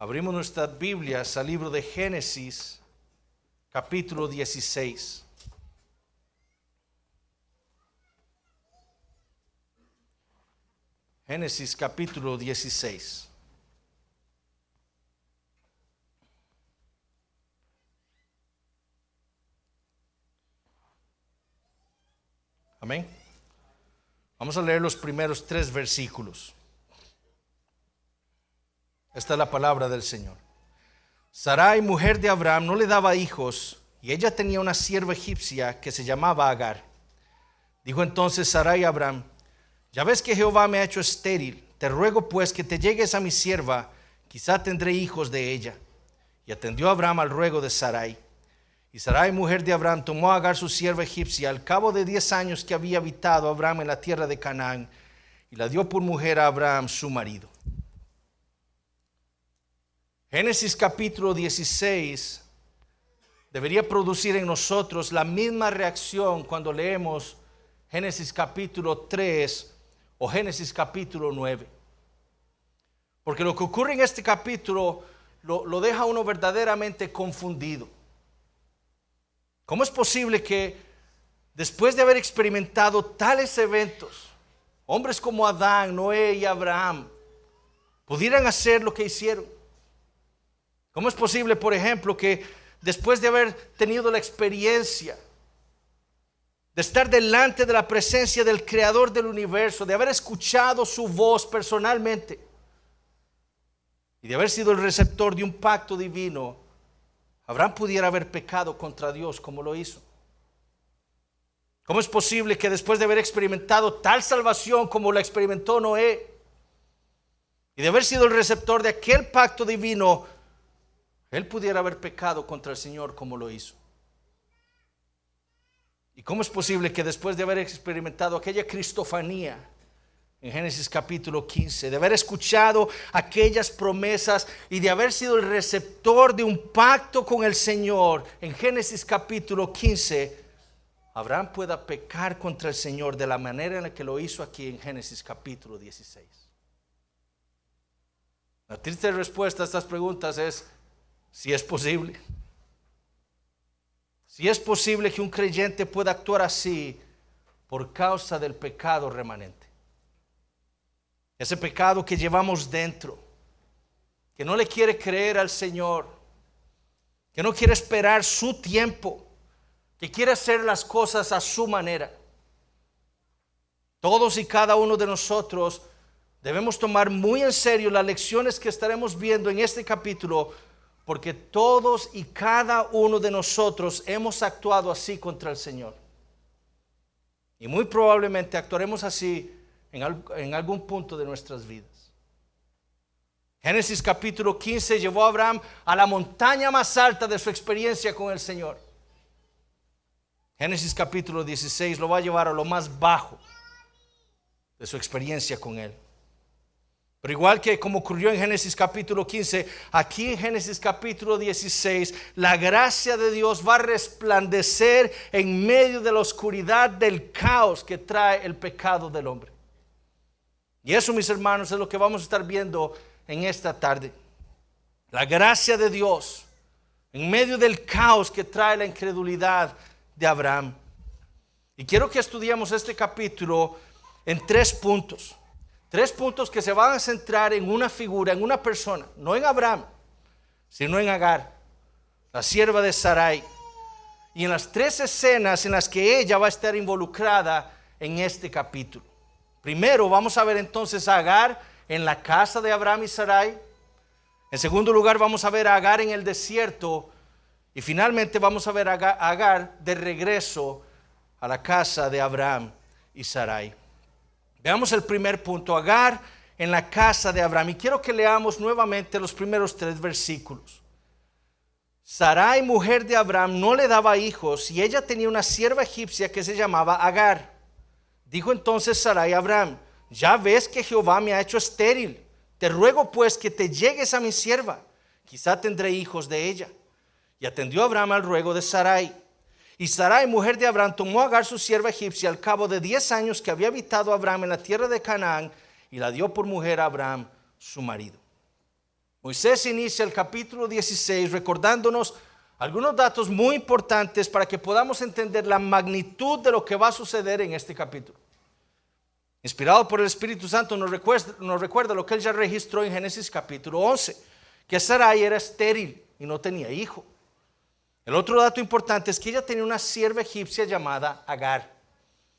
Abrimos nuestras Biblias al libro de Génesis, capítulo 16. Génesis capítulo 16. Amén. Vamos a leer los primeros 3 versículos. Esta es la palabra del Señor. Sarai, mujer de Abraham, no le daba hijos, y ella tenía una sierva egipcia que se llamaba Agar. Dijo entonces Sarai a Abraham: ya ves que Jehová me ha hecho estéril, te ruego pues que te llegues a mi sierva, quizá tendré hijos de ella. Y atendió Abraham al ruego de Sarai. Y Sarai, mujer de Abraham, tomó a Agar su sierva egipcia al cabo de 10 años que había habitado Abraham en la tierra de Canaán, y la dio por mujer a Abraham su marido. Génesis capítulo 16 debería producir en nosotros la misma reacción cuando leemos Génesis capítulo 3 o Génesis capítulo 9. Porque lo que ocurre en este capítulo lo deja uno verdaderamente confundido. ¿Cómo es posible que después de haber experimentado tales eventos, hombres como Adán, Noé y Abraham pudieran hacer lo que hicieron? ¿Cómo es posible, por ejemplo, que después de haber tenido la experiencia de estar delante de la presencia del Creador del universo, de haber escuchado su voz personalmente y de haber sido el receptor de un pacto divino, Abraham pudiera haber pecado contra Dios como lo hizo? ¿Cómo es posible que después de haber experimentado tal salvación como la experimentó Noé y de haber sido el receptor de aquel pacto divino, él pudiera haber pecado contra el Señor como lo hizo? ¿Y cómo es posible que después de haber experimentado aquella cristofanía en Génesis capítulo 15, de haber escuchado aquellas promesas y de haber sido el receptor de un pacto con el Señor en Génesis capítulo 15, Abraham pueda pecar contra el Señor de la manera en la que lo hizo aquí en Génesis capítulo 16? La triste respuesta a estas preguntas es: si es posible. Si es posible que un creyente pueda actuar así por causa del pecado remanente. Ese pecado que llevamos dentro, que no le quiere creer al Señor, que no quiere esperar su tiempo, que quiere hacer las cosas a su manera. Todos y cada uno de nosotros debemos tomar muy en serio las lecciones que estaremos viendo en este capítulo, porque todos y cada uno de nosotros hemos actuado así contra el Señor. Y muy probablemente actuaremos así en algún punto de nuestras vidas. Génesis capítulo 15 llevó a Abraham a la montaña más alta de su experiencia con el Señor. Génesis capítulo 16 lo va a llevar a lo más bajo de su experiencia con Él. Pero igual que como ocurrió en Génesis capítulo 15, aquí en Génesis capítulo 16, la gracia de Dios va a resplandecer en medio de la oscuridad del caos que trae el pecado del hombre. Y eso, mis hermanos, es lo que vamos a estar viendo en esta tarde. La gracia de Dios en medio del caos que trae la incredulidad de Abraham. Y quiero que estudiemos este capítulo en 3 puntos. 3 puntos que se van a centrar en una figura, en una persona, no en Abraham, sino en Agar, la sierva de Sarai, y en las 3 escenas en las que ella va a estar involucrada en este capítulo. Primero vamos a ver entonces a Agar en la casa de Abraham y Sarai. En segundo lugar vamos a ver a Agar en el desierto, y finalmente vamos a ver a Agar de regreso a la casa de Abraham y Sarai. Veamos el primer punto, Agar en la casa de Abraham. Y quiero que leamos nuevamente los primeros 3 versículos. Sarai, mujer de Abraham, no le daba hijos, y ella tenía una sierva egipcia que se llamaba Agar. Dijo entonces Sarai a Abraham: ya ves que Jehová me ha hecho estéril. Te ruego pues que te llegues a mi sierva, quizá tendré hijos de ella. Y atendió Abraham al ruego de Sarai. Y Sarai, mujer de Abraham, tomó a Agar su sierva egipcia al cabo de 10 años que había habitado Abraham en la tierra de Canaán, y la dio por mujer a Abraham su marido. Moisés inicia el capítulo 16 recordándonos algunos datos muy importantes para que podamos entender la magnitud de lo que va a suceder en este capítulo. Inspirado por el Espíritu Santo nos recuerda lo que él ya registró en Génesis capítulo 11, que Sarai era estéril y no tenía hijo. El otro dato importante es que ella tenía una sierva egipcia llamada Agar.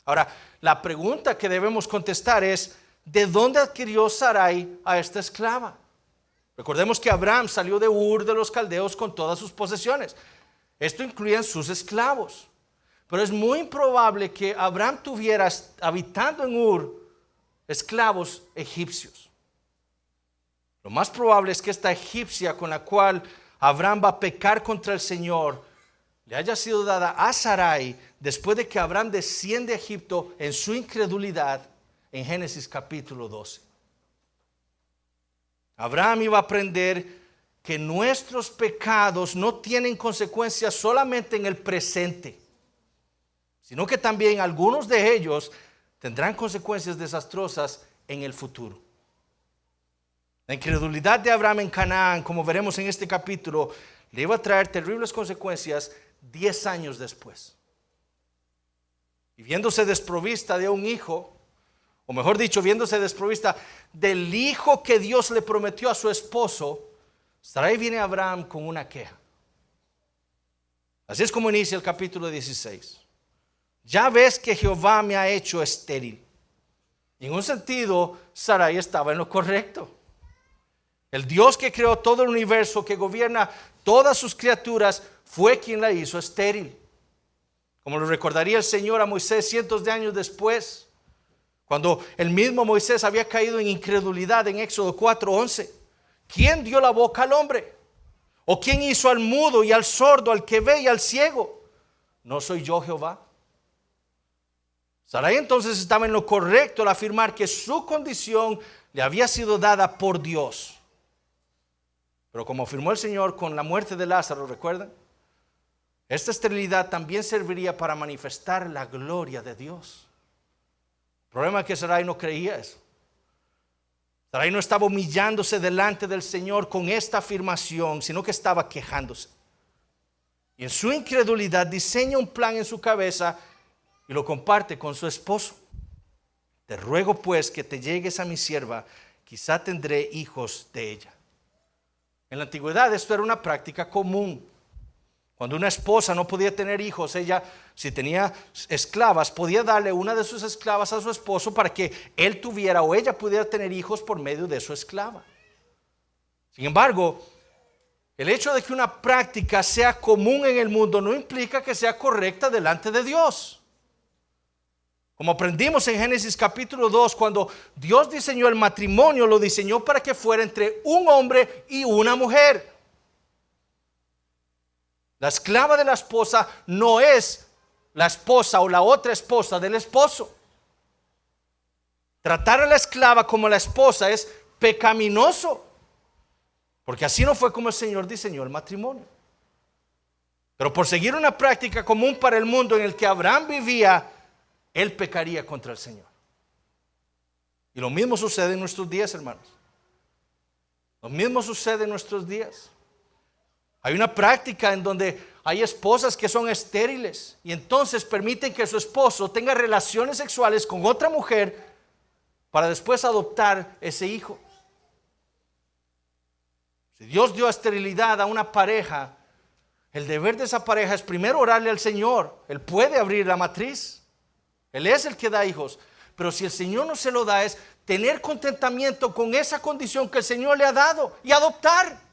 Ahora, la pregunta que debemos contestar es, ¿de dónde adquirió Sarai a esta esclava? Recordemos que Abraham salió de Ur de los Caldeos con todas sus posesiones. Esto incluía sus esclavos. Pero es muy improbable que Abraham tuviera habitando en Ur esclavos egipcios. Lo más probable es que esta egipcia con la cual Abraham va a pecar contra el Señor le haya sido dada a Sarai después de que Abraham desciende a Egipto en su incredulidad en Génesis capítulo 12. Abraham iba a aprender que nuestros pecados no tienen consecuencias solamente en el presente, sino que también algunos de ellos tendrán consecuencias desastrosas en el futuro. La incredulidad de Abraham en Canaán, como veremos en este capítulo, le iba a traer terribles consecuencias 10 años después. Y viéndose desprovista de un hijo, o mejor dicho, viéndose desprovista del hijo que Dios le prometió a su esposo, Sarai viene a Abraham con una queja. Así es como inicia el capítulo 16. Ya ves que Jehová me ha hecho estéril. Y en un sentido, Sarai estaba en lo correcto. El Dios que creó todo el universo, que gobierna todas sus criaturas, fue quien la hizo estéril. Como lo recordaría el Señor a Moisés cientos de años después, cuando el mismo Moisés había caído en incredulidad en Éxodo 4:11. ¿Quién dio la boca al hombre? ¿O quién hizo al mudo y al sordo, al que ve y al ciego? ¿No soy yo Jehová? Sarai entonces estaba en lo correcto al afirmar que su condición le había sido dada por Dios. Pero como afirmó el Señor con la muerte de Lázaro, ¿recuerdan? Esta esterilidad también serviría para manifestar la gloria de Dios. El problema es que Sarai no creía eso. Sarai no estaba humillándose delante del Señor con esta afirmación, sino que estaba quejándose. Y en su incredulidad diseña un plan en su cabeza y lo comparte con su esposo. Te ruego pues que te llegues a mi sierva, quizá tendré hijos de ella. En la antigüedad esto era una práctica común. Cuando una esposa no podía tener hijos, ella, si tenía esclavas, podía darle una de sus esclavas a su esposo para que él tuviera o ella pudiera tener hijos por medio de su esclava. Sin embargo, el hecho de que una práctica sea común en el mundo no implica que sea correcta delante de Dios. Como aprendimos en Génesis capítulo 2, cuando Dios diseñó el matrimonio, lo diseñó para que fuera entre un hombre y una mujer. La esclava de la esposa no es la esposa o la otra esposa del esposo. Tratar a la esclava como la esposa es pecaminoso, porque así no fue como el Señor diseñó el matrimonio. Pero por seguir una práctica común para el mundo en el que Abraham vivía, él pecaría contra el Señor. Y lo mismo sucede en nuestros días, hermanos. Lo mismo sucede en nuestros días. Hay una práctica en donde hay esposas que son estériles y entonces permiten que su esposo tenga relaciones sexuales con otra mujer para después adoptar ese hijo. Si Dios dio esterilidad a una pareja, el deber de esa pareja es primero orarle al Señor. Él puede abrir la matriz. Él es el que da hijos. Pero si el Señor no se lo da, es tener contentamiento con esa condición que el Señor le ha dado y adoptar.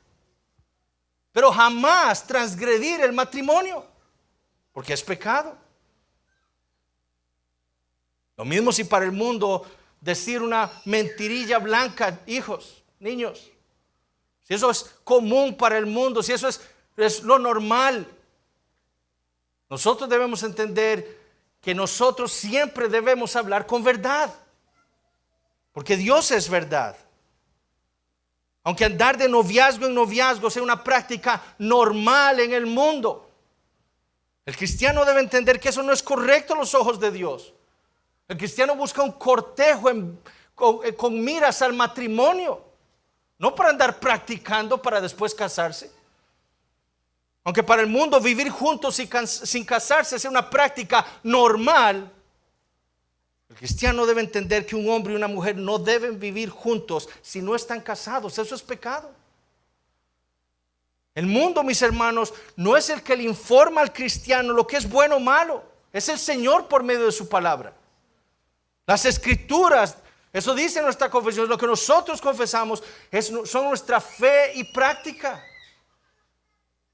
Pero jamás transgredir el matrimonio, porque es pecado. Lo mismo si para el mundo decir una mentirilla blanca, hijos, niños, si eso es común para el mundo, si eso es lo normal, nosotros debemos entender que nosotros siempre debemos hablar con verdad, porque Dios es verdad. Aunque andar de noviazgo en noviazgo sea una práctica normal en el mundo, el cristiano debe entender que eso no es correcto a los ojos de Dios. El cristiano busca un cortejo con miras al matrimonio. no para andar practicando para después casarse. Aunque para el mundo vivir juntos sin casarse es una práctica normal, el cristiano debe entender que un hombre y una mujer no deben vivir juntos si no están casados. Eso es pecado. El mundo, mis hermanos, no es el que le informa al cristiano lo que es bueno o malo. Es el Señor por medio de su palabra. Las escrituras, eso dice nuestra confesión, lo que nosotros confesamos son nuestra fe y práctica.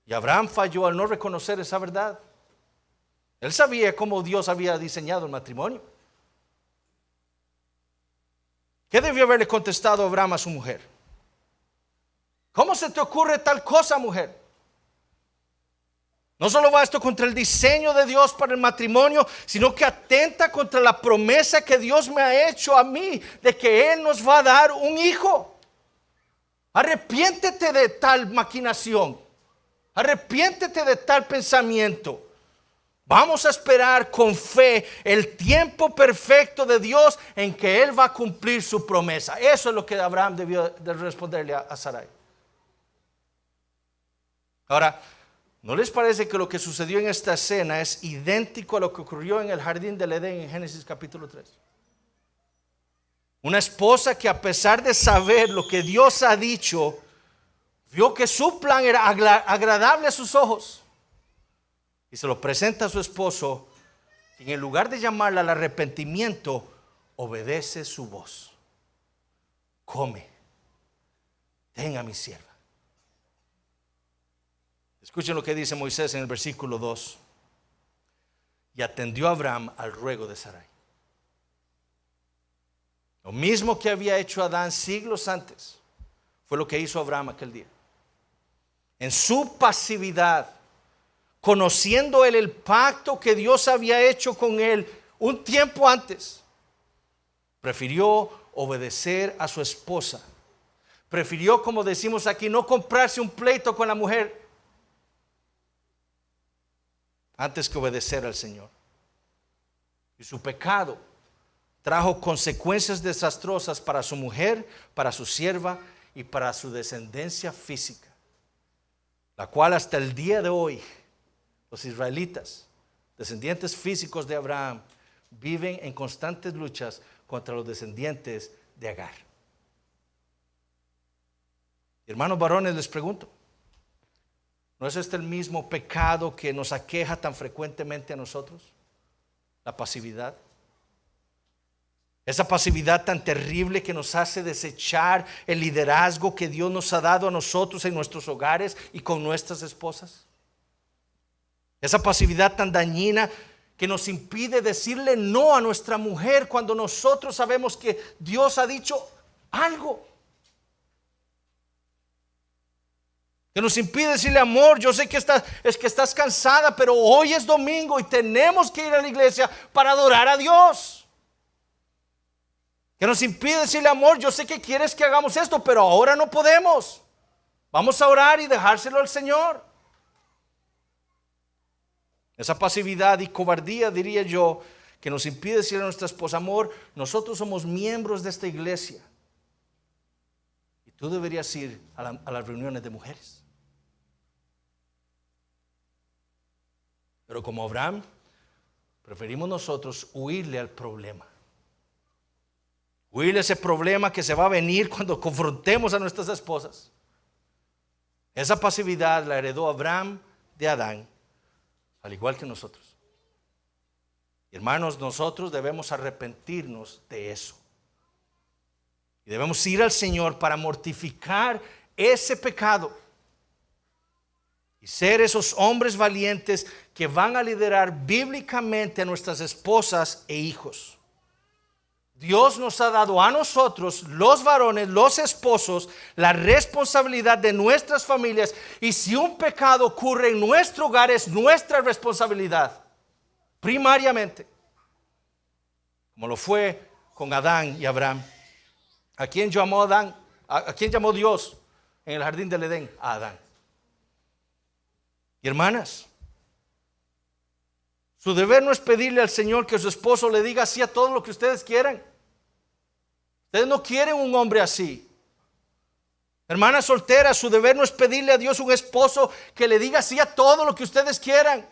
Y Abraham falló al no reconocer esa verdad. Él sabía cómo Dios había diseñado el matrimonio. ¿Qué debió haberle contestado Abraham a su mujer? ¿Cómo se te ocurre tal cosa, mujer? No solo va esto contra el diseño de Dios para el matrimonio, sino que atenta contra la promesa que Dios me ha hecho a mí de que Él nos va a dar un hijo. Arrepiéntete de tal maquinación. Arrepiéntete de tal pensamiento. Vamos a esperar con fe el tiempo perfecto de Dios en que Él va a cumplir su promesa. Eso es lo que Abraham debió de responderle a Sarai. Ahora, ¿no les parece que lo que sucedió en esta escena es idéntico a lo que ocurrió en el jardín del Edén en Génesis capítulo 3? Una esposa que, a pesar de saber lo que Dios ha dicho, vio que su plan era agradable a sus ojos y se lo presenta a su esposo, y en lugar de llamarla al arrepentimiento, obedece su voz. Come, ten a mi sierva. Escuchen lo que dice Moisés en el versículo 2. Y atendió Abraham al ruego de Sarai. Lo mismo que había hecho Adán siglos antes, fue lo que hizo Abraham aquel día. En su pasividad, conociendo él el pacto que Dios había hecho con él un tiempo antes, prefirió obedecer a su esposa. Prefirió, como decimos aquí, no comprarse un pleito con la mujer antes que obedecer al Señor. Y su pecado trajo consecuencias desastrosas para su mujer, para su sierva y para su descendencia física, la cual hasta el día de hoy los israelitas, descendientes físicos de Abraham, viven en constantes luchas contra los descendientes de Agar. Hermanos varones, les pregunto, ¿no es este el mismo pecado que nos aqueja tan frecuentemente a nosotros? La pasividad. Esa pasividad tan terrible que nos hace desechar el liderazgo que Dios nos ha dado a nosotros en nuestros hogares y con nuestras esposas. Esa pasividad tan dañina que nos impide decirle no a nuestra mujer cuando nosotros sabemos que Dios ha dicho algo. Que nos impide decirle, amor, yo sé que estás cansada, pero hoy es domingo y tenemos que ir a la iglesia para adorar a Dios. Que nos impide decirle, amor, yo sé que quieres que hagamos esto, pero ahora no podemos. Vamos a orar y dejárselo al Señor. Esa pasividad y cobardía, diría yo, que nos impide decirle a nuestra esposa, amor, nosotros somos miembros de esta iglesia y tú deberías ir a las reuniones de mujeres. Pero como Abraham, preferimos nosotros huirle al problema. Huirle a ese problema que se va a venir cuando confrontemos a nuestras esposas. Esa pasividad la heredó Abraham de Adán, al igual que nosotros. Hermanos, nosotros debemos arrepentirnos de eso. Y debemos ir al Señor para mortificar ese pecado. Y ser esos hombres valientes que van a liderar bíblicamente a nuestras esposas e hijos. Dios nos ha dado a nosotros, los varones, los esposos, la responsabilidad de nuestras familias. Y si un pecado ocurre en nuestro hogar, es nuestra responsabilidad, primariamente. Como lo fue con Adán y Abraham. ¿A quién llamó Adán? ¿A quién llamó Dios en el jardín del Edén? A Adán. Y hermanas, su deber no es pedirle al Señor que su esposo le diga así a todo lo que ustedes quieran. Ustedes no quieren un hombre así. Hermana soltera, su deber no es pedirle a Dios un esposo que le diga sí a todo lo que ustedes quieran.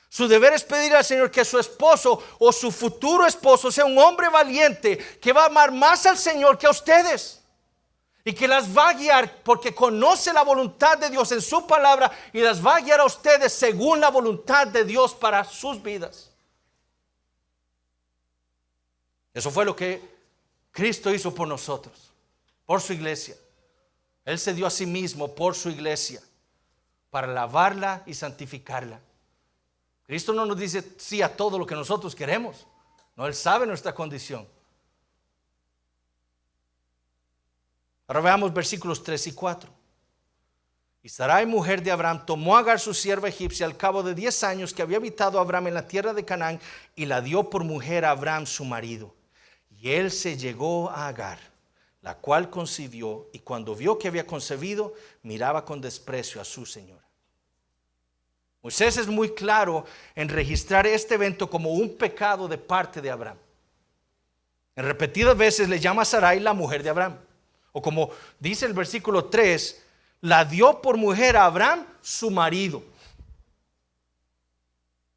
Su deber es pedirle al Señor que su esposo o su futuro esposo sea un hombre valiente que va a amar más al Señor que a ustedes y que las va a guiar porque conoce la voluntad de Dios en su palabra y las va a guiar a ustedes según la voluntad de Dios para sus vidas. Eso fue lo que Cristo hizo por nosotros, por su iglesia. Él se dio a sí mismo por su iglesia para lavarla y santificarla. Cristo no nos dice sí a todo lo que nosotros queremos. No, Él sabe nuestra condición. Ahora veamos versículos 3 y 4. Y Sarai, mujer de Abraham, tomó a Agar su sierva egipcia al cabo de 10 años que había habitado Abraham en la tierra de Canaán y la dio por mujer a Abraham su marido. Y él se llegó a Agar, la cual concibió, y cuando vio que había concebido, miraba con desprecio a su señora. Moisés es muy claro en registrar este evento como un pecado de parte de Abraham. En repetidas veces le llama a Sarai la mujer de Abraham. O como dice el versículo 3, la dio por mujer a Abraham su marido.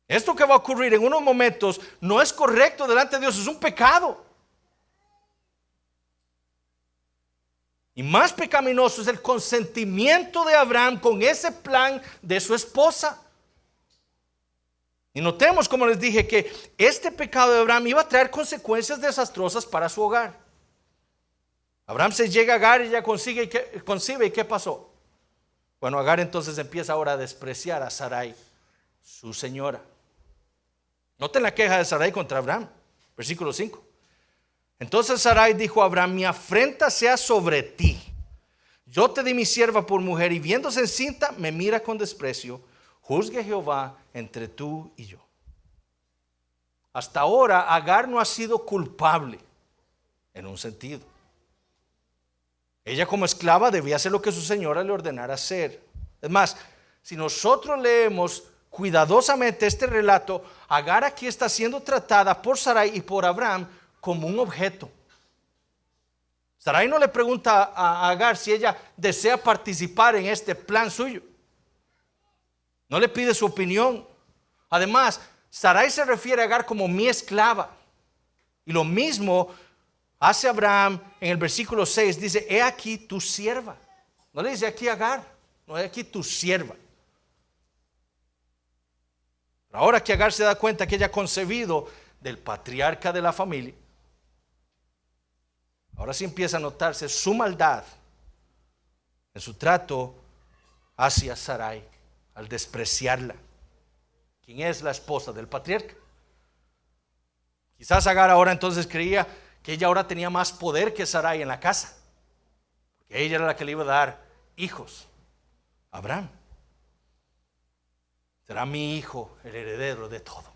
Esto que va a ocurrir en unos momentos no es correcto delante de Dios, es un pecado. Y más pecaminoso es el consentimiento de Abraham con ese plan de su esposa. Y notemos, como les dije, que este pecado de Abraham iba a traer consecuencias desastrosas para su hogar. Abraham se llega a Agar y ella concibe. ¿Y qué pasó? Bueno, Agar entonces empieza ahora a despreciar a Sarai, su señora. Noten la queja de Sarai contra Abraham, versículo 5. Entonces Sarai dijo a Abraham: mi afrenta sea sobre ti. Yo te di mi sierva por mujer y viéndose encinta me mira con desprecio. Juzgue Jehová entre tú y yo. Hasta ahora Agar no ha sido culpable en un sentido. Ella como esclava debía hacer lo que su señora le ordenara hacer. Es más, si nosotros leemos cuidadosamente este relato, Agar aquí está siendo tratada por Sarai y por Abraham como un objeto. Sarai no le pregunta a Agar si ella desea participar en este plan suyo. No le pide su opinión. Además, Sarai se refiere a Agar como mi esclava. Y lo mismo hace Abraham en el versículo 6. Dice: he aquí tu sierva. No le dice aquí Agar, no, he aquí tu sierva. Ahora que Agar se da cuenta que ella ha concebido del patriarca de la familia, ahora sí empieza a notarse su maldad en su trato hacia Sarai al despreciarla. ¿Quién es la esposa del patriarca? Quizás Agar ahora entonces creía que ella ahora tenía más poder que Sarai en la casa, porque ella era la que le iba a dar hijos a Abraham. Será mi hijo el heredero de todo.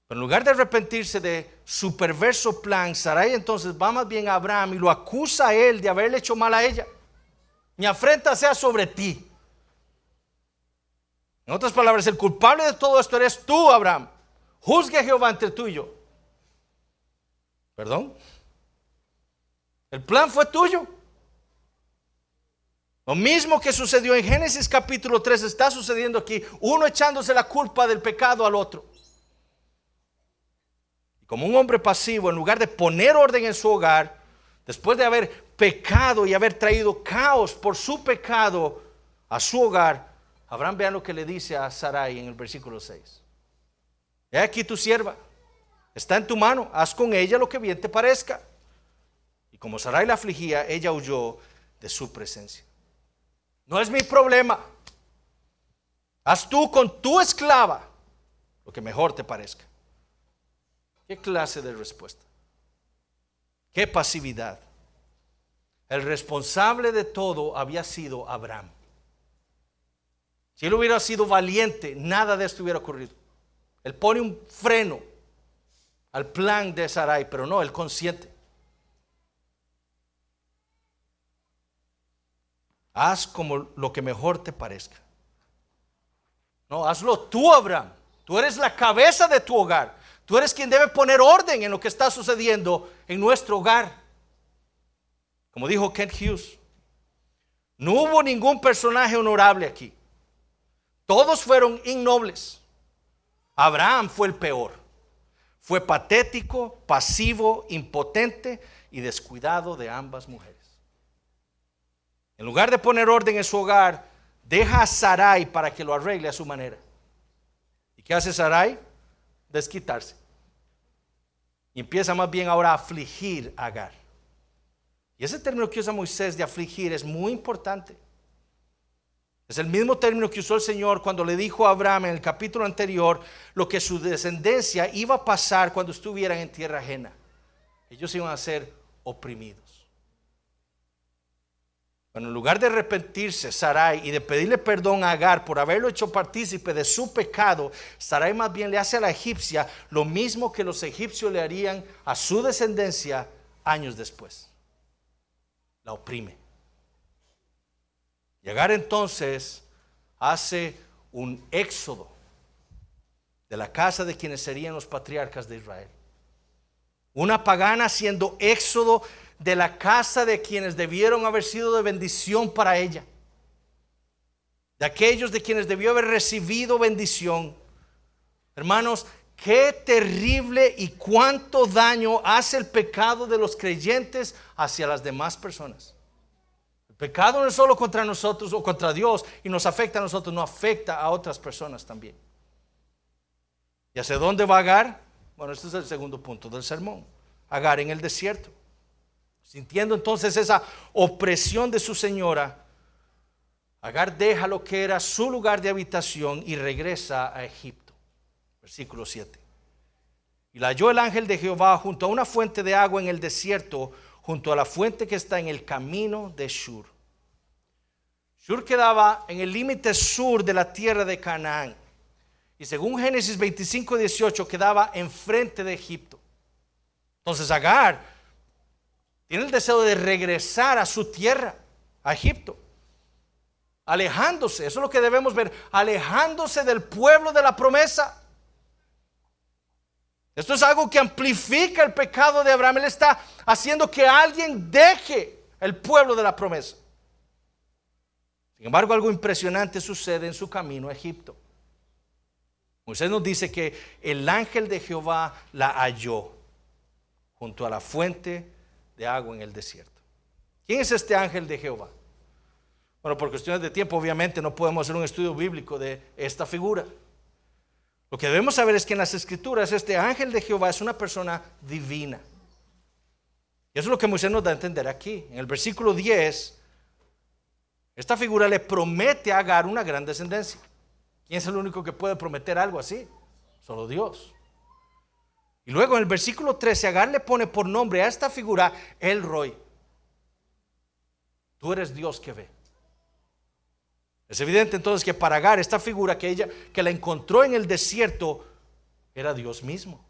Pero en lugar de arrepentirse de su perverso plan, Sarai entonces va más bien a Abraham y lo acusa a él de haberle hecho mal a ella. Mi afrenta sea sobre ti. En otras palabras, el culpable de todo esto eres tú, Abraham. Juzgue Jehová entre tú y yo. ¿Perdón? El plan fue tuyo. Lo mismo que sucedió en Génesis capítulo 3 está sucediendo aquí. Uno echándose la culpa del pecado al otro. Y como un hombre pasivo, en lugar de poner orden en su hogar, después de haber pecado y haber traído caos por su pecado a su hogar, Abraham, vean lo que le dice a Sarai en el versículo 6. He aquí tu sierva, está en tu mano, haz con ella lo que bien te parezca. Y como Sarai la afligía, ella huyó de su presencia. No es mi problema. Haz tú con tu esclava lo que mejor te parezca. ¿Qué clase de respuesta? ¿Qué pasividad? El responsable de todo había sido Abraham. Si él hubiera sido valiente, nada de esto hubiera ocurrido. Él pone un freno al plan de Sarai, pero no, él consiente. Haz como lo que mejor te parezca. No, hazlo tú, Abraham. Tú eres la cabeza de tu hogar. Tú eres quien debe poner orden en lo que está sucediendo en nuestro hogar. Como dijo Kent Hughes, no hubo ningún personaje honorable aquí. Todos fueron innobles. Abraham fue el peor. Fue patético, pasivo, impotente y descuidado de ambas mujeres. En lugar de poner orden en su hogar, deja a Sarai para que lo arregle a su manera. ¿Y qué hace Sarai? Desquitarse. Y empieza más bien ahora a afligir a Agar. Y ese término que usa Moisés de afligir es muy importante. Es el mismo término que usó el Señor cuando le dijo a Abraham en el capítulo anterior lo que su descendencia iba a pasar cuando estuvieran en tierra ajena. Ellos iban a ser oprimidos. Bueno, en lugar de arrepentirse Sarai y de pedirle perdón a Agar por haberlo hecho partícipe de su pecado, Sarai más bien le hace a la egipcia lo mismo que los egipcios le harían a su descendencia años después. La oprime. Y Agar entonces hace un éxodo de la casa de quienes serían los patriarcas de Israel. Una pagana haciendo éxodo de la casa de quienes debieron haber sido de bendición para ella, de aquellos de quienes debió haber recibido bendición. Hermanos, qué terrible y cuánto daño hace el pecado de los creyentes hacia las demás personas. El pecado no es solo contra nosotros o contra Dios y nos afecta a nosotros, no afecta a otras personas también. ¿Y hacia dónde va Agar? Bueno, este es el segundo punto del sermón. Agar en el desierto. Sintiendo entonces esa opresión de su señora, Agar deja lo que era su lugar de habitación y regresa a Egipto. Versículo 7. Y la halló el ángel de Jehová junto a una fuente de agua en el desierto, junto a la fuente que está en el camino de Shur. Shur quedaba en el límite sur de la tierra de Canaán. Y según Génesis 25:18 quedaba enfrente de Egipto. Entonces Agar tiene el deseo de regresar a su tierra, a Egipto. Alejándose, eso es lo que debemos ver, alejándose del pueblo de la promesa. Esto es algo que amplifica el pecado de Abraham. Él está haciendo que alguien deje el pueblo de la promesa. Sin embargo, algo impresionante sucede en su camino a Egipto. Moisés nos dice que el ángel de Jehová la halló junto a la fuente de agua en el desierto. ¿Quién es este ángel de Jehová? Bueno, por cuestiones de tiempo obviamente no podemos hacer un estudio bíblico de esta figura. Lo que debemos saber es que en las escrituras este ángel de Jehová es una persona divina. Y eso es lo que Moisés nos da a entender aquí. En el versículo 10, esta figura le promete a Agar una gran descendencia. ¿Quién es el único que puede prometer algo así? Solo Dios. Y luego en el versículo 13 Agar le pone por nombre a esta figura El Roi. Tú eres Dios que ve. Es evidente entonces que para Agar esta figura que la encontró en el desierto era Dios mismo.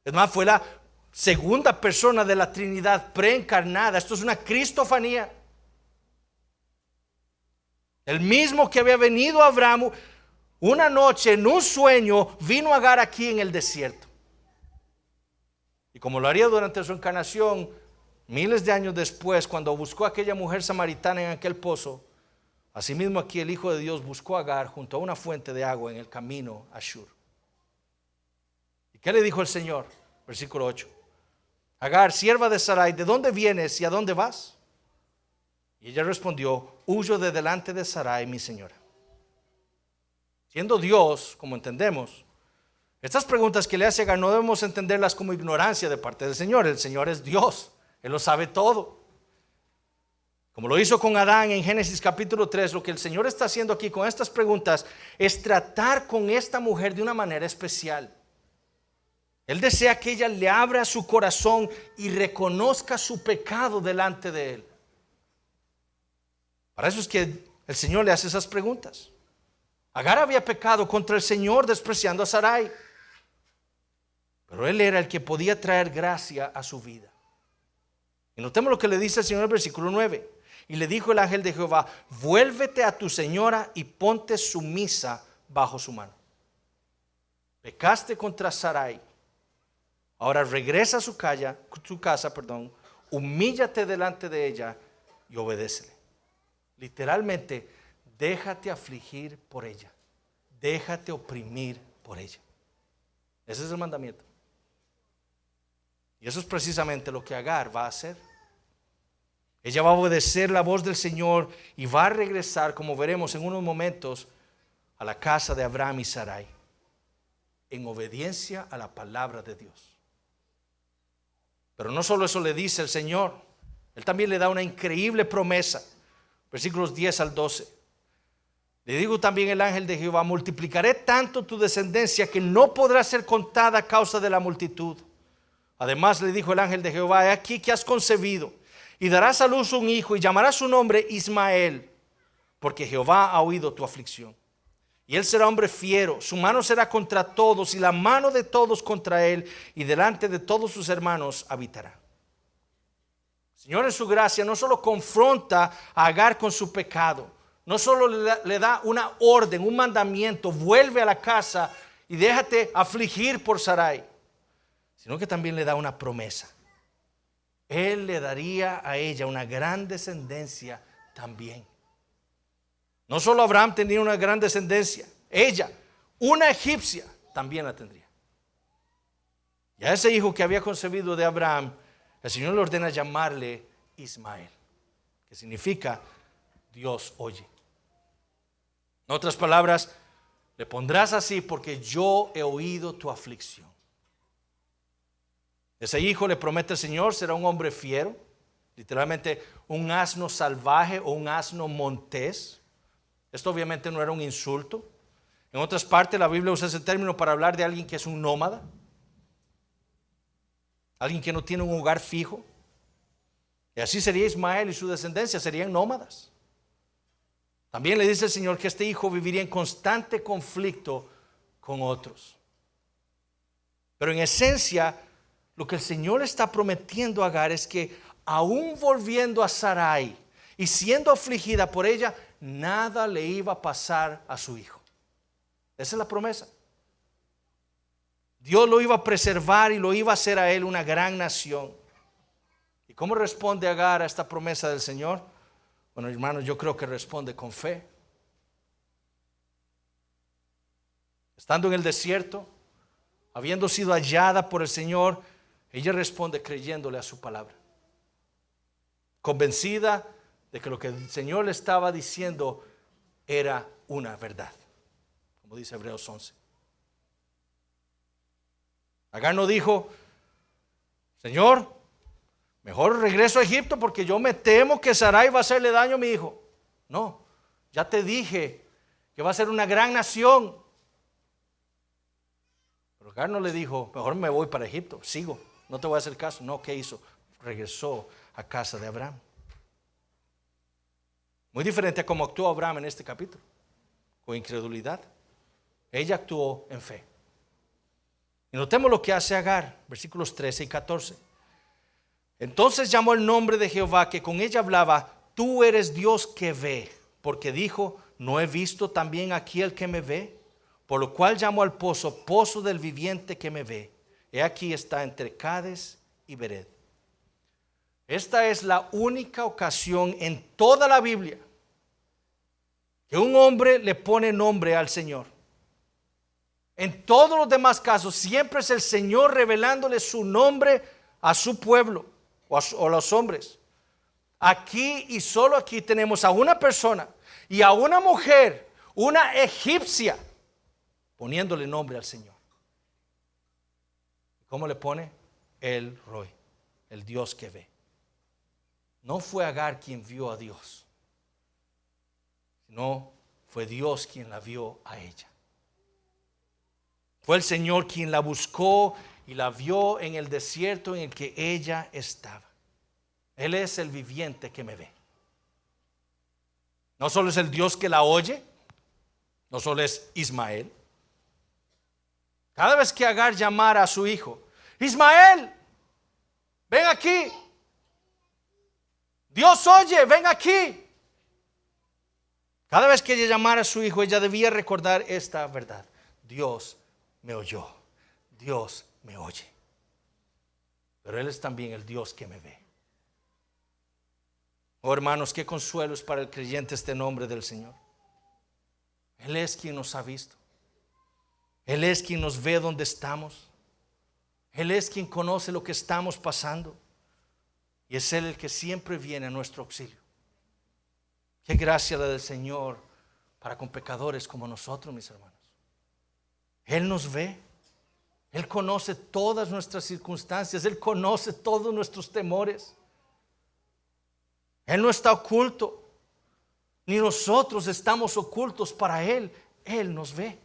Es más, fue la segunda persona de la Trinidad preencarnada. Esto es una cristofanía. El mismo que había venido a Abraham una noche en un sueño, vino a Agar aquí en el desierto. Y como lo haría durante su encarnación, miles de años después, cuando buscó a aquella mujer samaritana en aquel pozo, asimismo aquí el Hijo de Dios buscó a Agar junto a una fuente de agua en el camino a Shur. ¿Y qué le dijo el Señor? Versículo 8. Agar, sierva de Sarai, ¿de dónde vienes y a dónde vas? Y ella respondió, huyo de delante de Sarai, mi señora. Siendo Dios, como entendemos, estas preguntas que le hace Agar no debemos entenderlas como ignorancia de parte del Señor. El Señor es Dios, Él lo sabe todo. Como lo hizo con Adán en Génesis capítulo 3, lo que el Señor está haciendo aquí con estas preguntas es tratar con esta mujer de una manera especial. Él desea que ella le abra su corazón y reconozca su pecado delante de Él. Para eso es que el Señor le hace esas preguntas. Agar había pecado contra el Señor despreciando a Sarai, pero Él era el que podía traer gracia a su vida. Y notemos lo que le dice el Señor en el versículo 9. Y le dijo el ángel de Jehová, vuélvete a tu señora y ponte sumisa bajo su mano. Pecaste contra Sarai. Ahora regresa a su casa, humíllate delante de ella y obedécele. Literalmente, déjate afligir por ella. Déjate oprimir por ella. Ese es el mandamiento. Y eso es precisamente lo que Agar va a hacer. Ella va a obedecer la voz del Señor y va a regresar, como veremos en unos momentos, a la casa de Abraham y Sarai, en obediencia a la palabra de Dios. Pero no solo eso le dice el Señor, Él también le da una increíble promesa. Versículos 10 al 12. Le digo también el ángel de Jehová: multiplicaré tanto tu descendencia que no podrá ser contada a causa de la multitud. Además le dijo el ángel de Jehová: he aquí que has concebido y darás a luz un hijo y llamarás su nombre Ismael, porque Jehová ha oído tu aflicción. Y él será hombre fiero, su mano será contra todos y la mano de todos contra él, y delante de todos sus hermanos habitará. El Señor en su gracia no solo confronta a Agar con su pecado, no solo le da una orden, un mandamiento: vuelve a la casa y déjate afligir por Sarai, sino que también le da una promesa. Él le daría a ella una gran descendencia también. No solo Abraham tenía una gran descendencia, ella, una egipcia, también la tendría. Y a ese hijo que había concebido de Abraham, el Señor le ordena llamarle Ismael, que significa Dios oye. En otras palabras, le pondrás así porque yo he oído tu aflicción. Ese hijo, le promete el Señor, será un hombre fiero, literalmente un asno salvaje o un asno montés. Esto obviamente no era un insulto. En otras partes la Biblia usa ese término para hablar de alguien que es un nómada, alguien que no tiene un hogar fijo. Y así sería Ismael y su descendencia, serían nómadas. También le dice el Señor que este hijo viviría en constante conflicto con otros. Pero en esencia, lo que el Señor está prometiendo a Agar es que aún volviendo a Sarai y siendo afligida por ella, nada le iba a pasar a su hijo. Esa es la promesa. Dios lo iba a preservar y lo iba a hacer a él una gran nación. ¿Y cómo responde Agar a esta promesa del Señor? Bueno, hermanos, yo creo que responde con fe. Estando en el desierto, habiendo sido hallada por el Señor, ella responde creyéndole a su palabra, convencida de que lo que el Señor le estaba diciendo era una verdad, como dice Hebreos 11. Agar no dijo: Señor, mejor regreso a Egipto porque yo me temo que Sarai va a hacerle daño a mi hijo. No, ya te dije que va a ser una gran nación. Pero Agar no le dijo: mejor me voy para Egipto, sigo, no te voy a hacer caso. No, ¿qué hizo? Regresó a casa de Abraham. Muy diferente a cómo actuó Abraham en este capítulo, con incredulidad. Ella actuó en fe. Y notemos lo que hace Agar, versículos 13 y 14. Entonces llamó el nombre de Jehová que con ella hablaba: tú eres Dios que ve, porque dijo: ¿no he visto también aquí el que me ve? Por lo cual llamó al pozo, pozo del viviente que me ve. He aquí está entre Cades y Bered. Esta es la única ocasión en toda la Biblia que un hombre le pone nombre al Señor. En todos los demás casos siempre es el Señor revelándole su nombre a su pueblo o a los hombres. Aquí y solo aquí tenemos a una persona y a una mujer, una egipcia, poniéndole nombre al Señor. ¿Cómo le pone? El Roy, el Dios que ve. No fue Agar quien vio a Dios, sino fue Dios quien la vio a ella. Fue el Señor quien la buscó y la vio en el desierto en el que ella estaba. Él es el viviente que me ve. No solo es el Dios que la oye, no solo es Ismael. Cada vez que Agar llamara a su hijo: Ismael, ven aquí. Dios oye, ven aquí. Cada vez que ella llamara a su hijo, ella debía recordar esta verdad: Dios me oyó, Dios me oye. Pero Él es también el Dios que me ve. Oh hermanos, qué consuelo es para el creyente este nombre del Señor. Él es quien nos ha visto. Él es quien nos ve donde estamos. Él es quien conoce lo que estamos pasando. Y es Él el que siempre viene a nuestro auxilio. Qué gracia la del Señor para con pecadores como nosotros, mis hermanos. Él nos ve. Él conoce todas nuestras circunstancias. Él conoce todos nuestros temores. Él no está oculto. Ni nosotros estamos ocultos para Él. Él nos ve.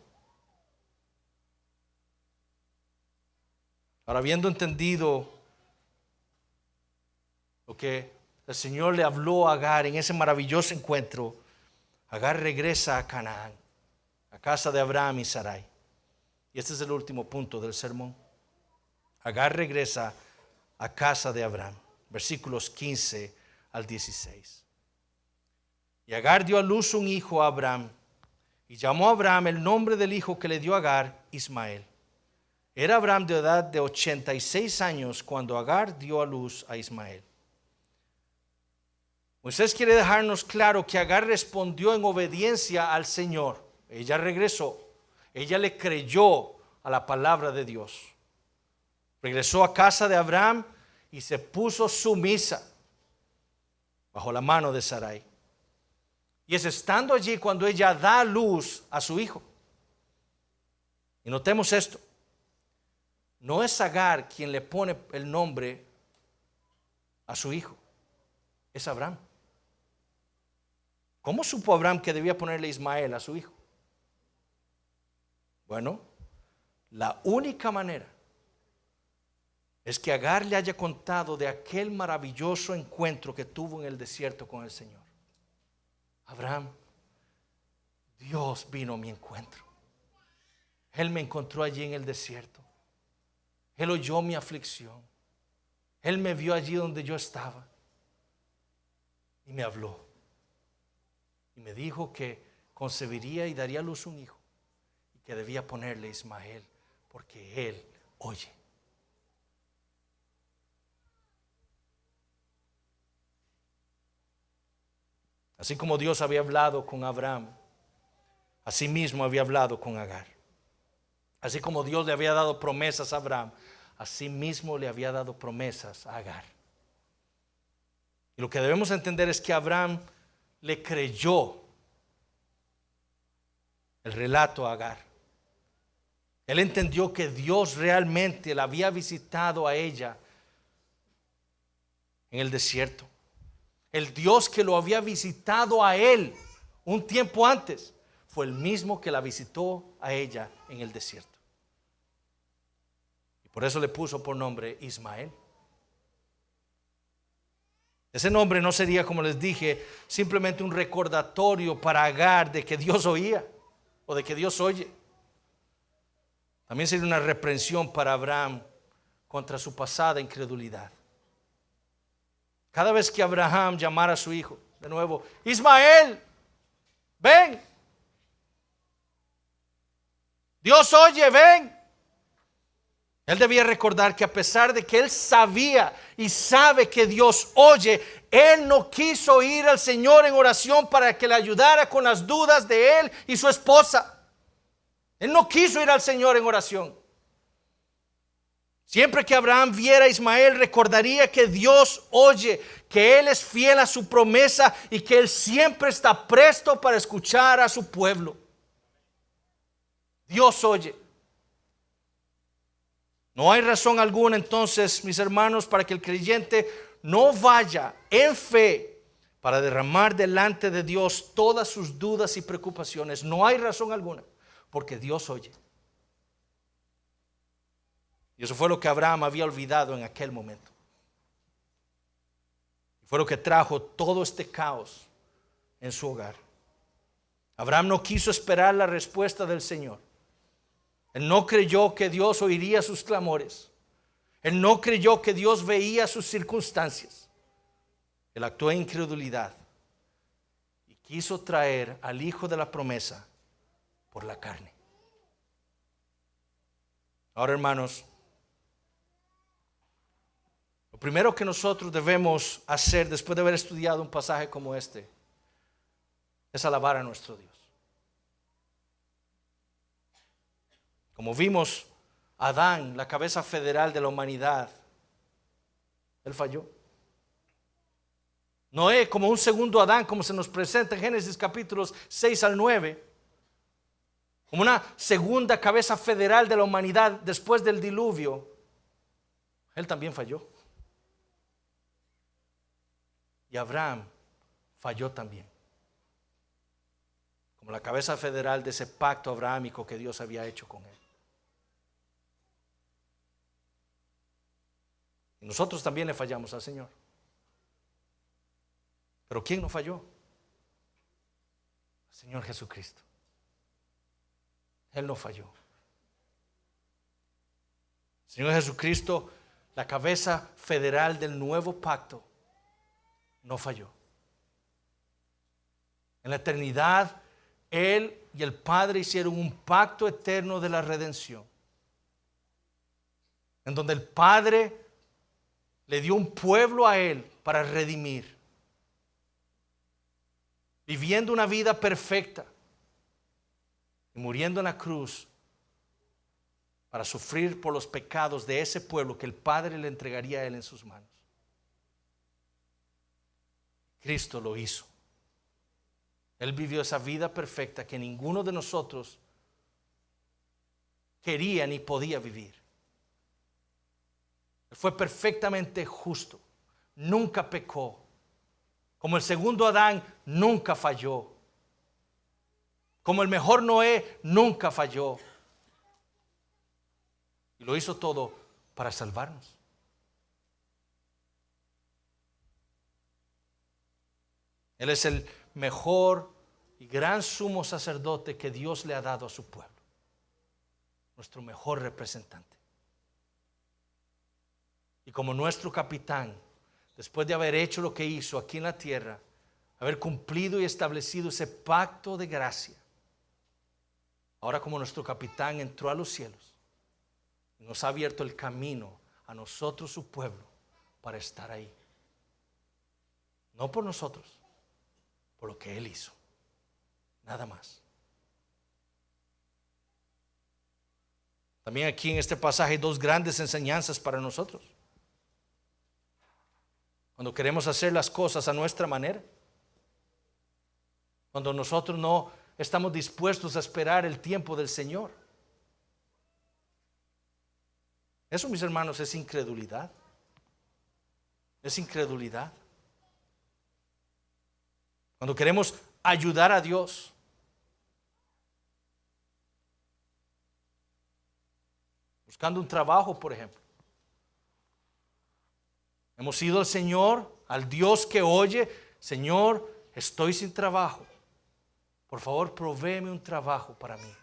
Ahora, habiendo entendido lo que el Señor le habló a Agar en ese maravilloso encuentro, Agar regresa a Canaán, a casa de Abraham y Sarai. Y este es el último punto del sermón. Agar regresa a casa de Abraham, versículos 15 al 16. Y Agar dio a luz un hijo a Abraham, y llamó a Abraham el nombre del hijo que le dio Agar, Ismael. Era Abraham de edad de 86 años cuando Agar dio a luz a Ismael. Moisés quiere dejarnos claro que Agar respondió en obediencia al Señor. Ella regresó. Ella le creyó a la palabra de Dios. Regresó a casa de Abraham y se puso sumisa bajo la mano de Sarai. Y es estando allí cuando ella da a luz a su hijo. Y notemos esto. No es Agar quien le pone el nombre a su hijo. Es Abraham. ¿Cómo supo Abraham que debía ponerle Ismael a su hijo? Bueno, la única manera es que Agar le haya contado de aquel maravilloso encuentro que tuvo en el desierto con el Señor. Abraham, Dios vino a mi encuentro. Él me encontró allí en el desierto. Él oyó mi aflicción. Él me vio allí donde yo estaba. Y me habló. Y me dijo que concebiría y daría a luz un hijo. Y que debía ponerle Ismael. Porque Él oye. Así como Dios había hablado con Abraham, así mismo había hablado con Agar. Así como Dios le había dado promesas a Abraham, así mismo le había dado promesas a Agar. Y lo que debemos entender es que Abraham le creyó el relato a Agar. Él entendió que Dios realmente la había visitado a ella en el desierto. El Dios que lo había visitado a él un tiempo antes fue el mismo que la visitó a ella en el desierto. Y por eso le puso por nombre Ismael. Ese nombre no sería, como les dije, simplemente un recordatorio para Agar de que Dios oía o de que Dios oye. También sería una reprensión para Abraham contra su pasada incredulidad. Cada vez que Abraham llamara a su hijo de nuevo, Ismael, ven. Dios oye, ven. Él debía recordar que a pesar de que él sabía y sabe que Dios oye, él no quiso ir al Señor en oración para que le ayudara con las dudas de él y su esposa. Él no quiso ir al Señor en oración. Siempre que Abraham viera a Ismael, recordaría que Dios oye, que Él es fiel a su promesa y que Él siempre está presto para escuchar a su pueblo. Dios oye. No hay razón alguna entonces, mis hermanos, para que el creyente no vaya en fe para derramar delante de Dios todas sus dudas y preocupaciones. No hay razón alguna, porque Dios oye. Y eso fue lo que Abraham había olvidado en aquel momento. Y fue lo que trajo todo este caos en su hogar. Abraham no quiso esperar la respuesta del Señor. Él no creyó que Dios oiría sus clamores. Él no creyó que Dios veía sus circunstancias. Él actuó en incredulidad y quiso traer al hijo de la promesa por la carne. Ahora, hermanos, lo primero que nosotros debemos hacer después de haber estudiado un pasaje como este es alabar a nuestro Dios. Como vimos, Adán, la cabeza federal de la humanidad, él falló. Noé, como un segundo Adán, como se nos presenta en Génesis capítulos 6 al 9, como una segunda cabeza federal de la humanidad después del diluvio, él también falló. Y Abraham falló también, como la cabeza federal de ese pacto abrahámico que Dios había hecho con él. Y nosotros también le fallamos al Señor. Pero ¿quién no falló? El Señor Jesucristo. Él no falló. El Señor Jesucristo, la cabeza federal del nuevo pacto, no falló. En la eternidad, Él y el Padre hicieron un pacto eterno de la redención, en donde el Padre le dio un pueblo a Él para redimir, viviendo una vida perfecta y muriendo en la cruz para sufrir por los pecados de ese pueblo que el Padre le entregaría a Él en sus manos. Cristo lo hizo. Él vivió esa vida perfecta que ninguno de nosotros quería ni podía vivir. Él fue perfectamente justo, nunca pecó. Como el segundo Adán, nunca falló. Como el mejor Noé, nunca falló. Y lo hizo todo para salvarnos. Él es el mejor y gran sumo sacerdote que Dios le ha dado a su pueblo. Nuestro mejor representante. Y como nuestro capitán, después de haber hecho lo que hizo aquí en la tierra, haber cumplido y establecido ese pacto de gracia, ahora como nuestro capitán entró a los cielos y nos ha abierto el camino a nosotros, su pueblo, para estar ahí. No por nosotros, por lo que Él hizo. Nada más. También aquí en este pasaje hay dos grandes enseñanzas para nosotros. Cuando queremos hacer las cosas a nuestra manera, cuando nosotros no estamos dispuestos a esperar el tiempo del Señor. Eso, mis hermanos, es incredulidad. Es incredulidad. Cuando queremos ayudar a Dios, buscando un trabajo, por ejemplo. Hemos ido al Señor, al Dios que oye: Señor, estoy sin trabajo. Por favor, provéeme un trabajo para mí.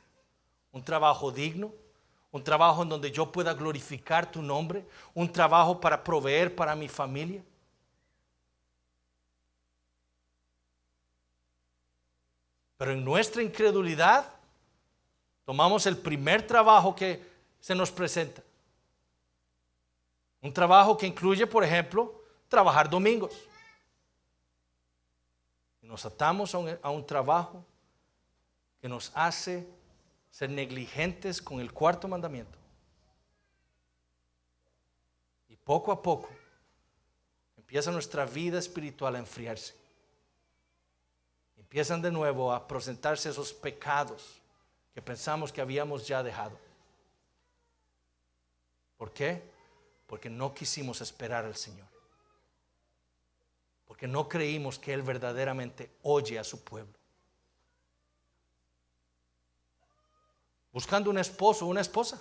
Un trabajo digno, un trabajo en donde yo pueda glorificar tu nombre, un trabajo para proveer para mi familia. Pero en nuestra incredulidad, tomamos el primer trabajo que se nos presenta. Un trabajo que incluye, por ejemplo, trabajar domingos. Y nos atamos a un trabajo que nos hace ser negligentes con el cuarto mandamiento. Y poco a poco empieza nuestra vida espiritual a enfriarse. Empiezan de nuevo a presentarse esos pecados que pensamos que habíamos ya dejado. ¿Por qué? Porque no quisimos esperar al Señor. Porque no creímos que Él verdaderamente oye a su pueblo. Buscando un esposo o una esposa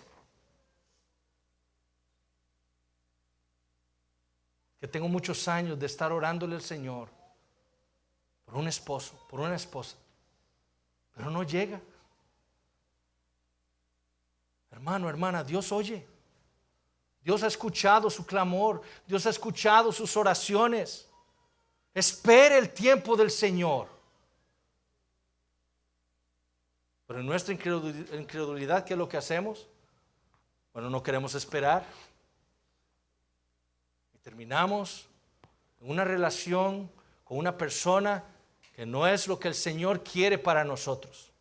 que tengo muchos años de estar orándole al Señor por un esposo, por una esposa, pero no llega. Hermano, hermana, Dios oye. Dios ha escuchado su clamor. Dios ha escuchado sus oraciones. Espere el tiempo del Señor. Pero en nuestra incredulidad, ¿qué es lo que hacemos? Bueno, no queremos esperar. Y Terminamos en una relación con una persona que no es lo que el Señor quiere para nosotros.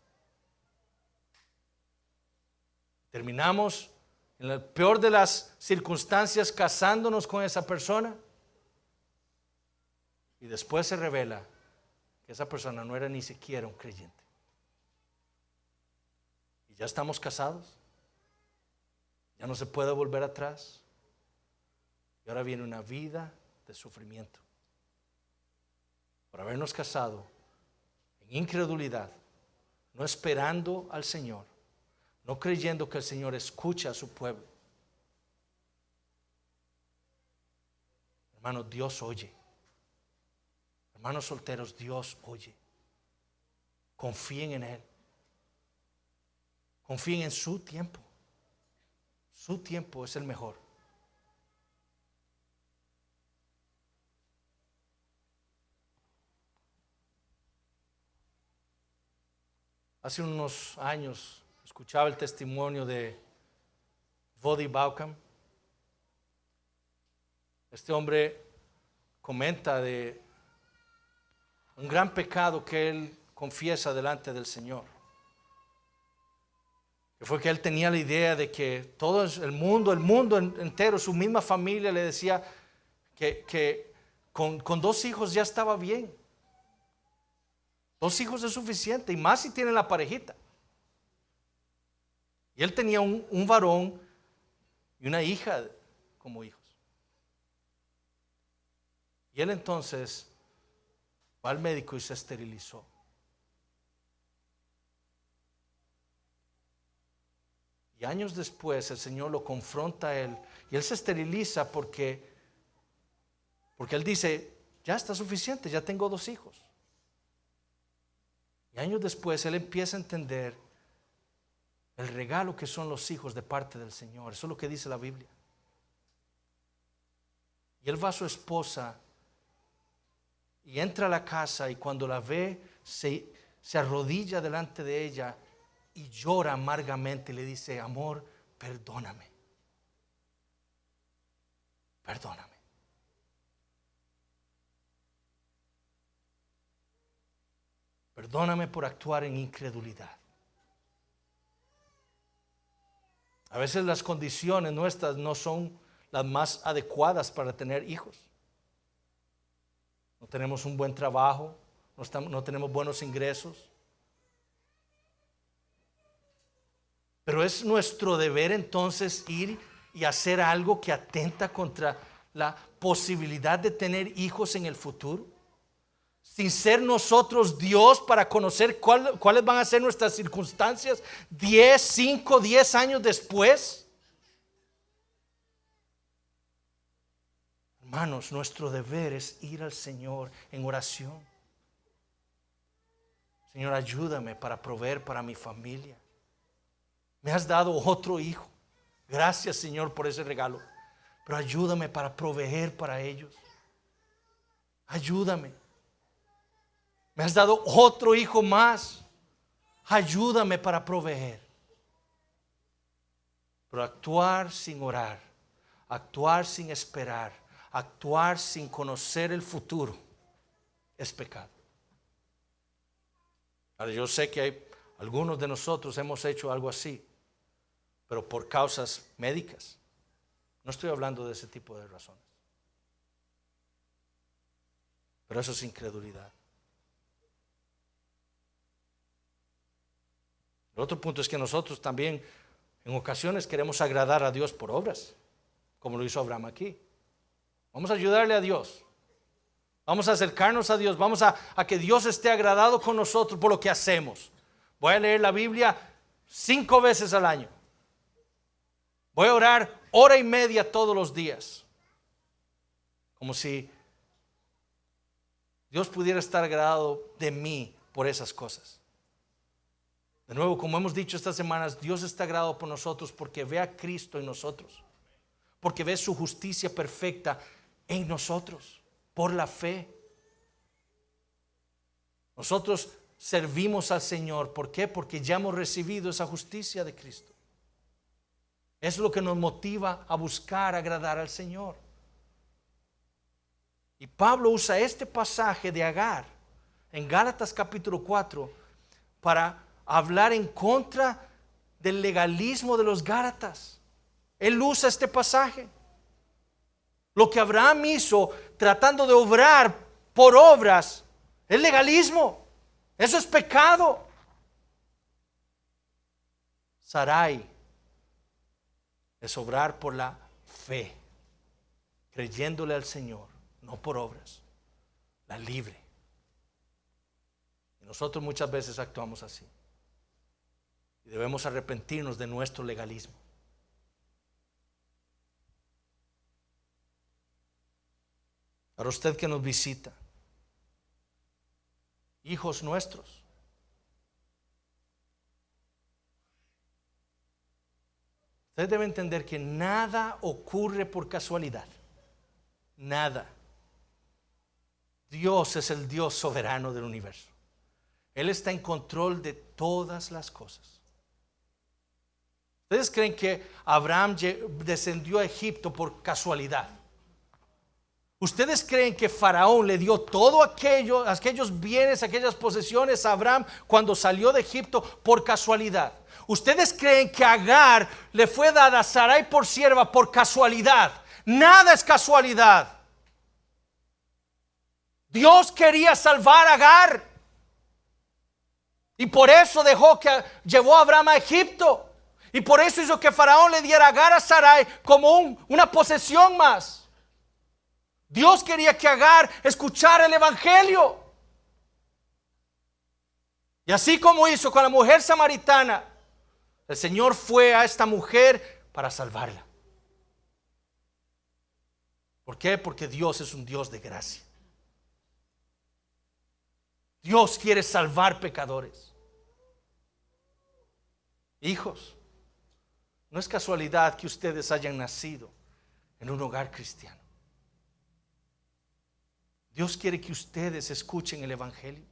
Terminamos en la peor de las circunstancias casándonos con esa persona y después se revela que esa persona no era ni siquiera un creyente. Y ya estamos casados, ya no se puede volver atrás y ahora viene una vida de sufrimiento por habernos casado en incredulidad, no esperando al Señor, no creyendo que el Señor escucha a su pueblo. Hermanos, Dios oye. Hermanos solteros, Dios oye. Confíen en Él. Confíen en su tiempo. Su tiempo es el mejor. Hace unos años escuchaba el testimonio de Voddie Baucham. Este hombre comenta de un gran pecado que él confiesa delante del Señor. Que fue que él tenía la idea de que todo el mundo entero, su misma familia le decía que con 2 hijos ya estaba bien. 2 hijos es suficiente, y más si tienen la parejita. Y él tenía un varón y una hija como hijos. Y él entonces va al médico y se esterilizó. Y años después el Señor lo confronta a él y él se esteriliza porque él dice, ya está suficiente, ya tengo 2 hijos. Y años después él empieza a entender el regalo que son los hijos de parte del Señor. Eso es lo que dice la Biblia. Y él va a su esposa y entra a la casa, y cuando la ve se arrodilla delante de ella y llora amargamente y le dice, amor, perdóname. Perdóname. Perdóname por actuar en incredulidad. A veces las condiciones nuestras no son las más adecuadas para tener hijos. No tenemos un buen trabajo, no tenemos buenos ingresos. Pero es nuestro deber entonces ir y hacer algo que atenta contra la posibilidad de tener hijos en el futuro, sin ser nosotros Dios para conocer cuáles van a ser nuestras circunstancias 10 años después. Hermanos, nuestro deber es ir al Señor en oración. Señor, ayúdame para proveer para mi familia. Me has dado otro hijo. Gracias, Señor, por ese regalo. Pero ayúdame para proveer para ellos. Ayúdame. Me has dado otro hijo más. Ayúdame para proveer. Pero actuar sin orar, actuar sin esperar, actuar sin conocer el futuro es pecado. Ahora, yo sé que hay algunos de nosotros hemos hecho algo así, pero por causas médicas. No estoy hablando de ese tipo de razones. Pero eso es incredulidad. El otro punto es que nosotros también en ocasiones queremos agradar a Dios por obras, como lo hizo Abraham aquí. Vamos a ayudarle a Dios. Vamos a acercarnos a Dios. Vamos a que Dios esté agradado con nosotros por lo que hacemos. Voy a leer la Biblia 5 veces al año. Voy a orar 1:30 todos los días. Como si Dios pudiera estar agradado de mí por esas cosas. De nuevo, como hemos dicho estas semanas, Dios está agradado por nosotros porque ve a Cristo en nosotros. Porque ve su justicia perfecta en nosotros, por la fe. Nosotros servimos al Señor. ¿Por qué? Porque ya hemos recibido esa justicia de Cristo. Es lo que nos motiva a buscar agradar al Señor. Y Pablo usa este pasaje de Agar en Gálatas capítulo 4 para hablar en contra del legalismo de los gálatas. Él usa este pasaje. Lo que Abraham hizo tratando de obrar por obras es legalismo. Eso es pecado. Sarai es obrar por la fe, creyéndole al Señor, no por obras, la libre. Y nosotros muchas veces actuamos así. Y debemos arrepentirnos de nuestro legalismo. Para usted que nos visita, hijos nuestros, usted debe entender que nada ocurre por casualidad. Nada. Dios es el Dios soberano del universo. Él está en control de todas las cosas. ¿Ustedes creen que Abraham descendió a Egipto por casualidad? ¿Ustedes creen que Faraón le dio todo aquellos bienes, aquellas posesiones a Abraham cuando salió de Egipto por casualidad? ¿Ustedes creen que Agar le fue dada a Sarai por sierva por casualidad? Nada es casualidad. Dios quería salvar a Agar y por eso llevó a Abraham a Egipto. Y por eso hizo que Faraón le diera a Agar a Sarai como una posesión más. Dios quería que Agar escuchara el evangelio. Y así como hizo con la mujer samaritana, el Señor fue a esta mujer para salvarla. ¿Por qué? Porque Dios es un Dios de gracia. Dios quiere salvar pecadores. Hijos, no es casualidad que ustedes hayan nacido en un hogar cristiano. Dios quiere que ustedes escuchen el evangelio.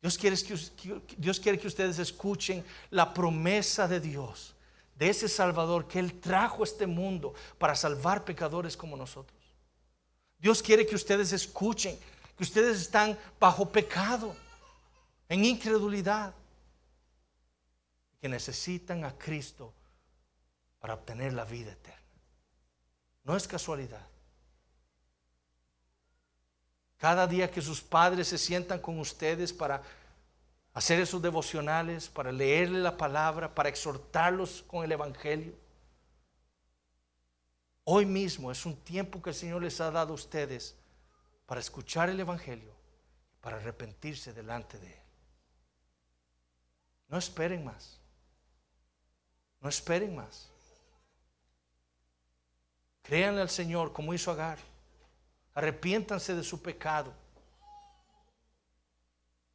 Dios quiere que ustedes escuchen la promesa de Dios, de ese Salvador que Él trajo a este mundo para salvar pecadores como nosotros. Dios quiere que ustedes escuchen que ustedes están bajo pecado, en incredulidad, que necesitan a Cristo para obtener la vida eterna. No es casualidad. Cada día que sus padres se sientan con ustedes para hacer esos devocionales, para leerle la palabra, para exhortarlos con el evangelio, hoy mismo es un tiempo que el Señor les ha dado a ustedes para escuchar el evangelio, para arrepentirse delante de Él. No esperen más. No esperen más. Créanle al Señor como hizo Agar. Arrepiéntanse de su pecado.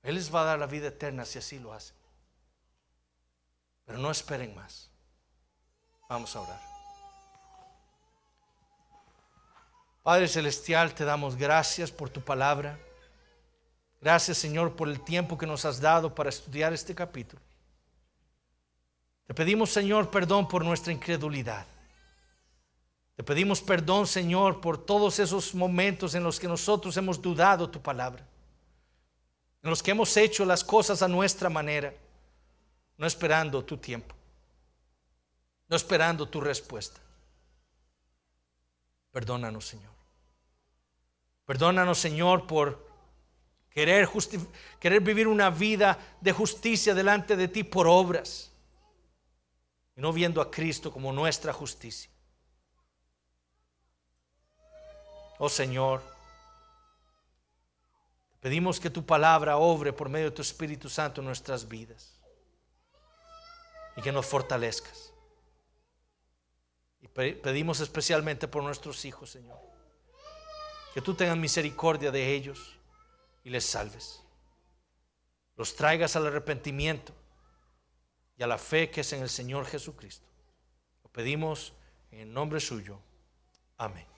Él les va a dar la vida eterna si así lo hacen. Pero no esperen más. Vamos a orar. Padre Celestial, te damos gracias por tu palabra. Gracias, Señor, por el tiempo que nos has dado para estudiar este capítulo. Te pedimos, Señor, perdón por nuestra incredulidad. Te pedimos perdón, Señor, por todos esos momentos en los que nosotros hemos dudado tu palabra, en los que hemos hecho las cosas a nuestra manera, no esperando tu tiempo, no esperando tu respuesta. Perdónanos, Señor. Perdónanos, Señor, por querer vivir una vida de justicia delante de ti por obras y no viendo a Cristo como nuestra justicia. Oh Señor, pedimos que tu palabra obre por medio de tu Espíritu Santo en nuestras vidas y que nos fortalezcas. Y pedimos especialmente por nuestros hijos, Señor, que tú tengas misericordia de ellos y les salves. Los traigas al arrepentimiento y a la fe que es en el Señor Jesucristo. Lo pedimos en el nombre suyo. Amén.